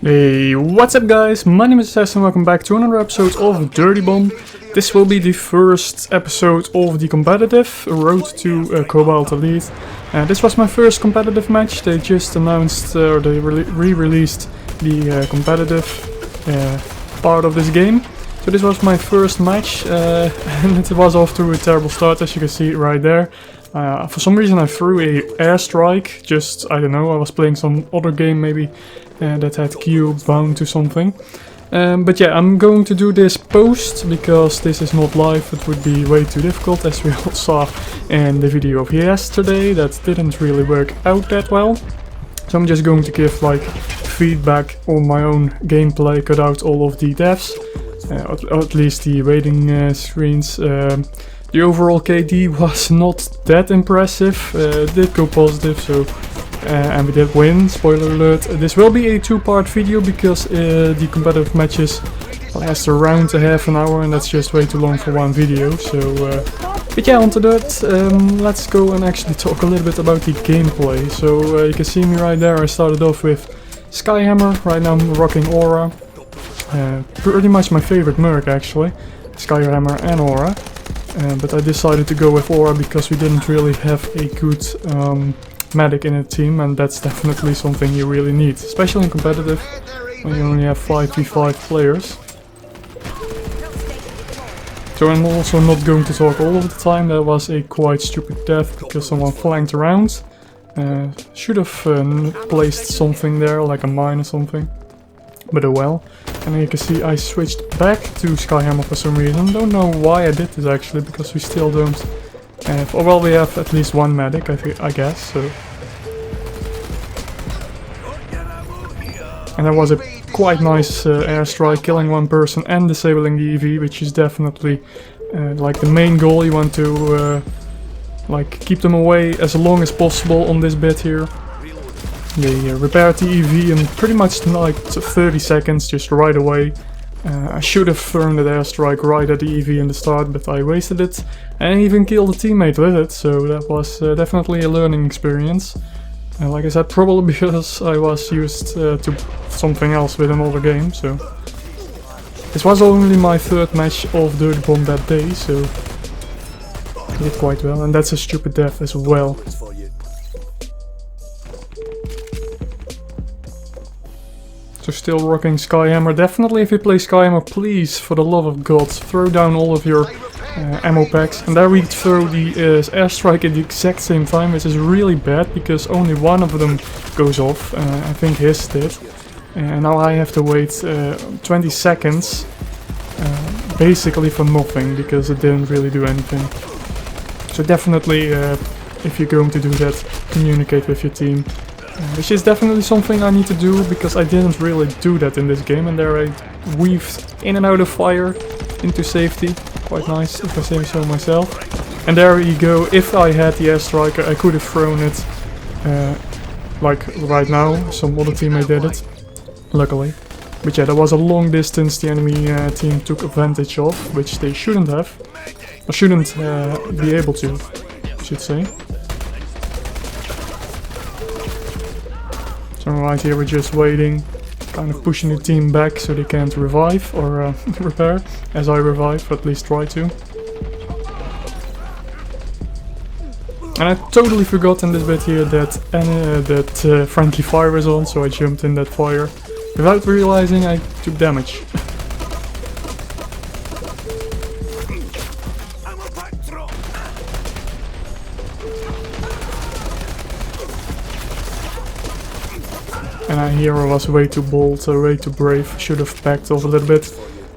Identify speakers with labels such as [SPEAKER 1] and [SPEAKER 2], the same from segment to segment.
[SPEAKER 1] Hey, what's up guys, my name is Tess and welcome back to another episode of Dirty Bomb. This will be the first episode of the competitive Road to Cobalt Elite. This was my first competitive match. They just announced, or they re-released the competitive part of this game. So this was my first match and it was off to a terrible start, as you can see right there. For some reason I threw a airstrike, just, I don't know, I was playing some other game maybe that had Q bound to something. But yeah, I'm going to do this post because this is not live. It would be way too difficult, as we all saw in the video of yesterday. That didn't really work out that well. So I'm just going to give like feedback on my own gameplay, cut out all of the deaths, or at least the rating screens. The overall KD was not that impressive. It did go positive, so and we did win, spoiler alert. This will be a two-part video because the competitive matches last around a half an hour and that's just way too long for one video. So, but yeah, onto that. Let's go and actually talk a little bit about the gameplay. So you can see me right there. I started off with Skyhammer. Right now I'm rocking Aura. Pretty much my favorite merc actually, Skyhammer and Aura. But I decided to go with Aura because we didn't really have a good medic in a team, and that's definitely something you really need, especially in competitive when you only have 5v5 players. So I'm also not going to talk all of the time. That was a quite stupid death because someone flanked around. Should have placed something there, like a mine or something. But oh well. And you can see I switched back to Skyhammer for some reason. Don't know why I did this actually, because we still don't have, well, we have at least one medic, I guess, so. And that was a quite nice airstrike, killing one person and disabling the EV, which is definitely like the main goal. You want to like keep them away as long as possible on this bit here. They repaired the EV in pretty much like 30 seconds, just right away. I should have thrown that airstrike right at the EV in the start, but I wasted it and even killed a teammate with it, so that was definitely a learning experience. Like I said, probably because I was used to something else with another game, so. This was only my third match of Dirty Bomb that day, so I did quite well, and that's a stupid death as well. So still rocking Skyhammer. Definitely if you play Skyhammer, please, for the love of God, throw down all of your ammo packs. And there we throw the airstrike at the exact same time, which is really bad because only one of them goes off. I think his did. And now I have to wait 20 seconds basically for nothing because it didn't really do anything. So definitely if you're going to do that, communicate with your team. Which is definitely something I need to do because I didn't really do that in this game, and there I weaved in and out of fire into safety. Quite nice, if I say so myself. And there you go. If I had the airstriker, I could have thrown it like right now. Some other teammate did it, luckily. But yeah, there was a long distance the enemy team took advantage of, which they shouldn't have. Or shouldn't be able to, I should say. So right here we're just waiting, kind of pushing the team back so they can't revive or repair, as I revive, or at least try to. And I totally forgot in this bit here that friendly fire is on, so I jumped in that fire without realizing I took damage. And here I was way too bold, way too brave. Should have backed off a little bit.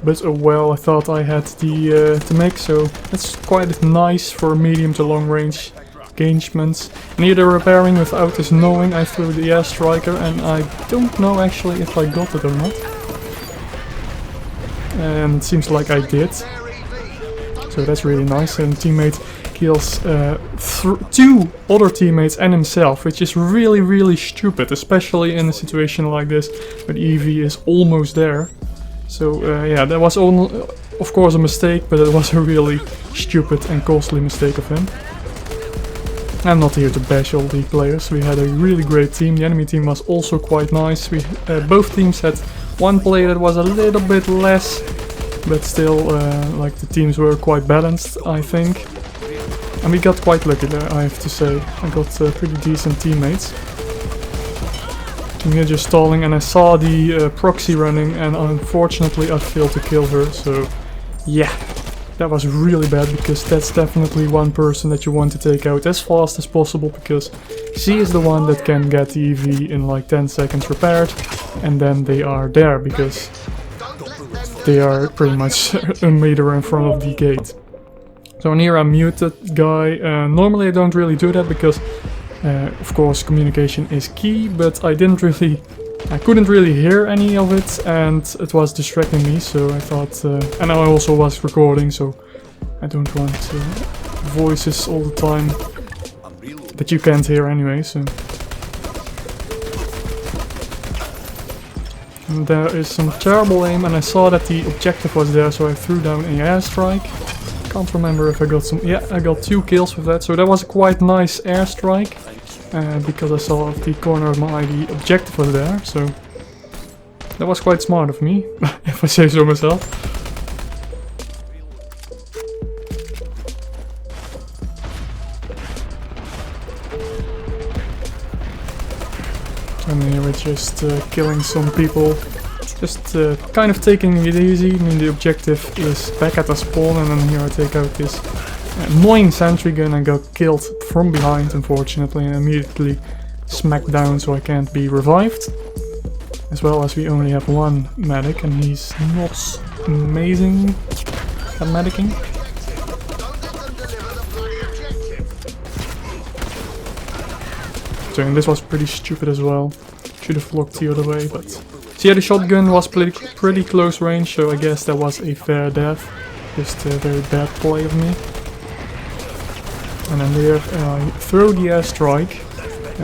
[SPEAKER 1] But oh well, I thought I had the mix, so that's quite nice for medium to long range engagements. And here they're repairing without us knowing. I threw the airstriker and I don't know actually if I got it or not. And it seems like I did. So that's really nice. And teammate kills two other teammates and himself, which is really stupid, especially in a situation like this where the EV is almost there. So yeah, that was of course a mistake, but it was a really stupid and costly mistake of him. I'm not here to bash all the players. We had a really great team. The enemy team was also quite nice. We both teams had one player that was a little bit less, but still like the teams were quite balanced, I think. And we got quite lucky there, I have to say. I got pretty decent teammates. I'm here just stalling, and I saw the proxy running, and unfortunately I failed to kill her, so yeah. That was really bad, because that's definitely one person that you want to take out as fast as possible, because she is the one that can get the EV in like 10 seconds repaired, and then they are there, because they are pretty much a meter in front of the gate. So here I muted guy. Normally I don't really do that, because of course communication is key, but I couldn't really hear any of it, and it was distracting me, so I thought, and I also was recording, so I don't want voices all the time that you can't hear anyway, so. And there is some terrible aim, and I saw that the objective was there, so I threw down an airstrike. Can't remember if I got some, yeah, I got 2 kills with that, so that was a quite nice airstrike. Because I saw off the corner of my eye the objective was there, so that was quite smart of me, if I say so myself. And here we're just killing some people, just kind of taking it easy. I mean, the objective is back at the spawn, and then here I take out this annoying sentry gun and got killed from behind, unfortunately, and immediately smacked down, so I can't be revived. As well as we only have one medic, and he's not amazing at medicing. So, and this was pretty stupid as well. Should have looked the other way, but so yeah, the shotgun was pretty close range, so I guess that was a fair death. Just a very bad play of me. And then there I throw the airstrike,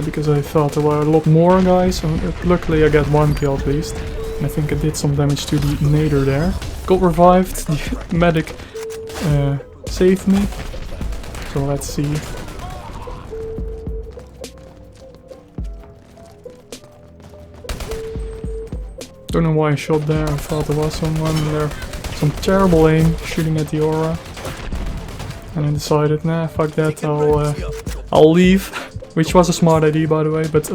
[SPEAKER 1] because I thought there were a lot more guys, and luckily I got 1 kill at least. And I think I did some damage to the nader there. Got revived, the medic saved me. So let's see. Don't know why I shot there, I thought there was someone there. Some terrible aim, shooting at the aura. And I decided, nah, fuck that, I'll leave. Which was a smart idea, by the way, but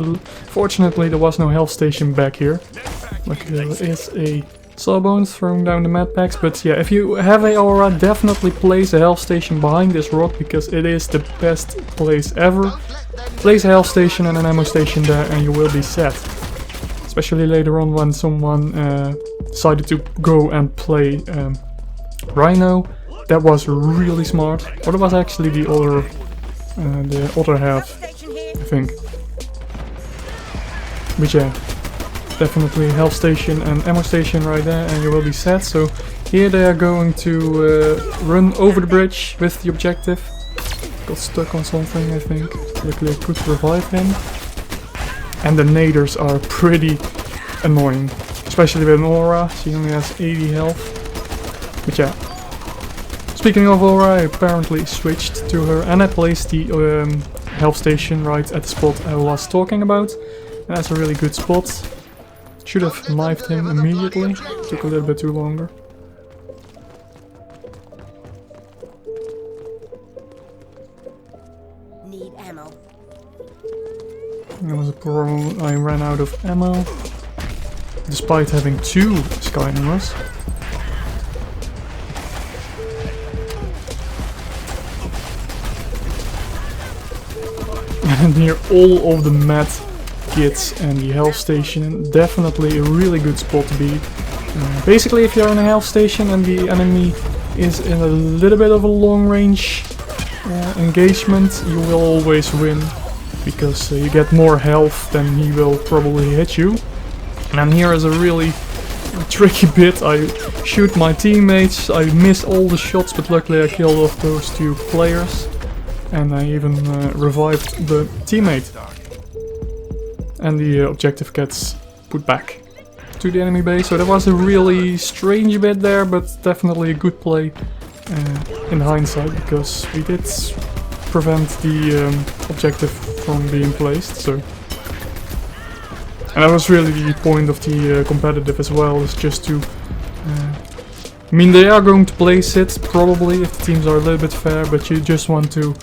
[SPEAKER 1] fortunately there was no health station back here. Like there is a sawbones throwing down the med packs, but yeah, if you have a aura, definitely place a health station behind this rock, because it is the best place ever. Place a health station and an ammo station there, and you will be set. Especially later on when someone decided to go and play Rhino. That was really smart. Or that was actually the other half, I think. But yeah, definitely health station and ammo station right there, and you will be set. So here they are going to run over the bridge with the objective. Got stuck on something, I think. Luckily I could revive him. And the naders are pretty annoying, especially with an aura. She only has 80 health. But yeah. Speaking of aura, I apparently switched to her, and I placed the health station right at the spot I was talking about. And that's a really good spot. Should have knifed him immediately. Took a little bit too longer.
[SPEAKER 2] Need ammo.
[SPEAKER 1] That was a problem. I ran out of ammo, despite having 2 Skyhammers. And near all of the med kits and the health station, definitely a really good spot to be. Basically, if you're in a health station and the enemy is in a little bit of a long range engagement, you will always win, because you get more health than he will probably hit you. And here is a really tricky bit. I shoot my teammates, I miss all the shots, but luckily I killed off those 2 players. And I even revived the teammate. And the objective gets put back to the enemy base. So that was a really strange bit there, but definitely a good play in hindsight, because we did prevent the objective from being placed. So, and that was really the point of the competitive as well, is just to. I mean, they are going to place it probably if the teams are a little bit fair, but you just want to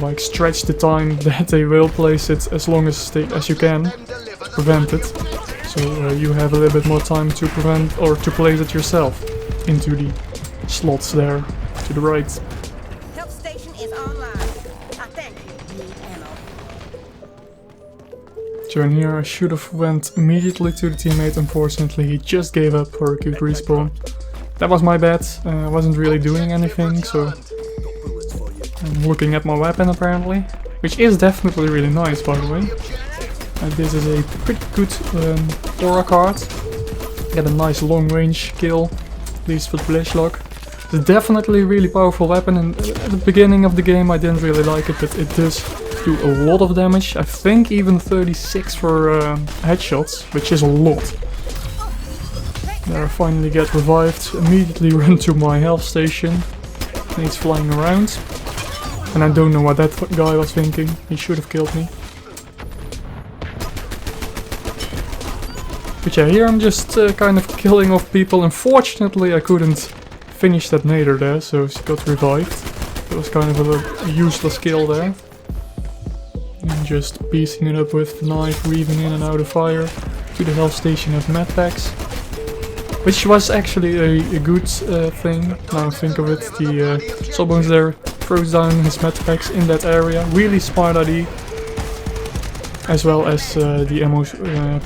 [SPEAKER 1] like stretch the time that they will place it as long as you can to prevent it. So you have a little bit more time to prevent or to place it yourself into the slots there to the right.
[SPEAKER 2] Help station is online. I thank you.
[SPEAKER 1] So in here I should have went immediately to the teammate. Unfortunately, he just gave up for a quick respawn. That was my bad. I wasn't really doing anything, so I'm looking at my weapon apparently, which is definitely really nice, by the way. This is a pretty good aura card. Get a nice long range kill, at least for the flashlock. It's definitely a really powerful weapon, and at the beginning of the game I didn't really like it, but it does do a lot of damage. I think even 36 for headshots, which is a lot. There I finally get revived, immediately run to my health station. He's flying around. And I don't know what that guy was thinking, he should have killed me. But yeah, here I'm just kind of killing off people. Unfortunately I couldn't finish that nader there, so she got revived. It was kind of a useless kill there. And just piecing it up with the knife, weaving in and out of fire to the health station of medpacks. Which was actually a good thing, now I think of it. The Sawbones there throws down his medpacks in that area. Really smart idea. As well as the ammo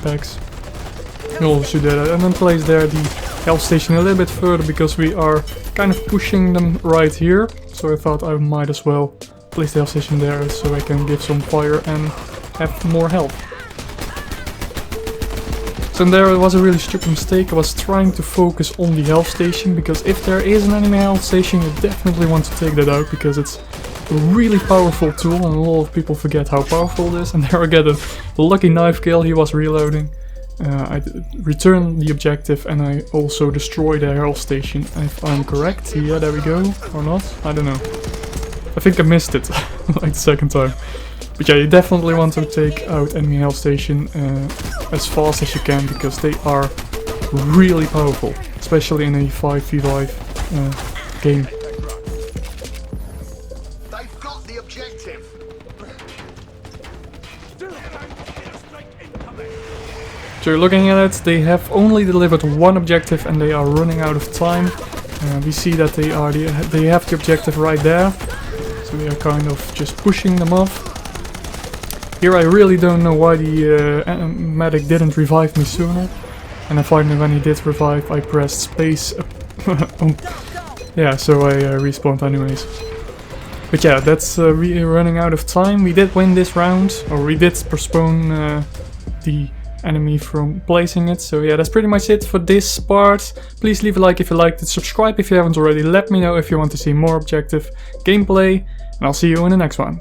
[SPEAKER 1] packs. You also do that. And then place there the health station a little bit further, because we are kind of pushing them right here. So I thought I might as well place the health station there so I can give some fire and have more health. So there it was a really stupid mistake. I was trying to focus on the health station, because if there is an enemy health station you definitely want to take that out, because it's a really powerful tool and a lot of people forget how powerful it is. And there I get a lucky knife kill, he was reloading. I returned the objective and I also destroyed the health station, if I'm correct. Yeah, there we go. Or not? I don't know. I think I missed it like the second time. But yeah, you definitely want to take out enemy health station as fast as you can, because they are really powerful, especially in a 5v5 game.
[SPEAKER 3] They've got the objective.
[SPEAKER 1] So you're looking at it, they have only delivered one objective and they are running out of time. We see that they have the objective right there, so we are kind of just pushing them off. Here I really don't know why the medic didn't revive me sooner. And finally when he did revive I pressed space. Yeah, so I respawned anyways. But yeah, that's we are running out of time. We did win this round, or we did postpone the enemy from placing it. So yeah, that's pretty much it for this part. Please leave a like if you liked it, subscribe if you haven't already, let me know if you want to see more objective gameplay, and I'll see you in the next one.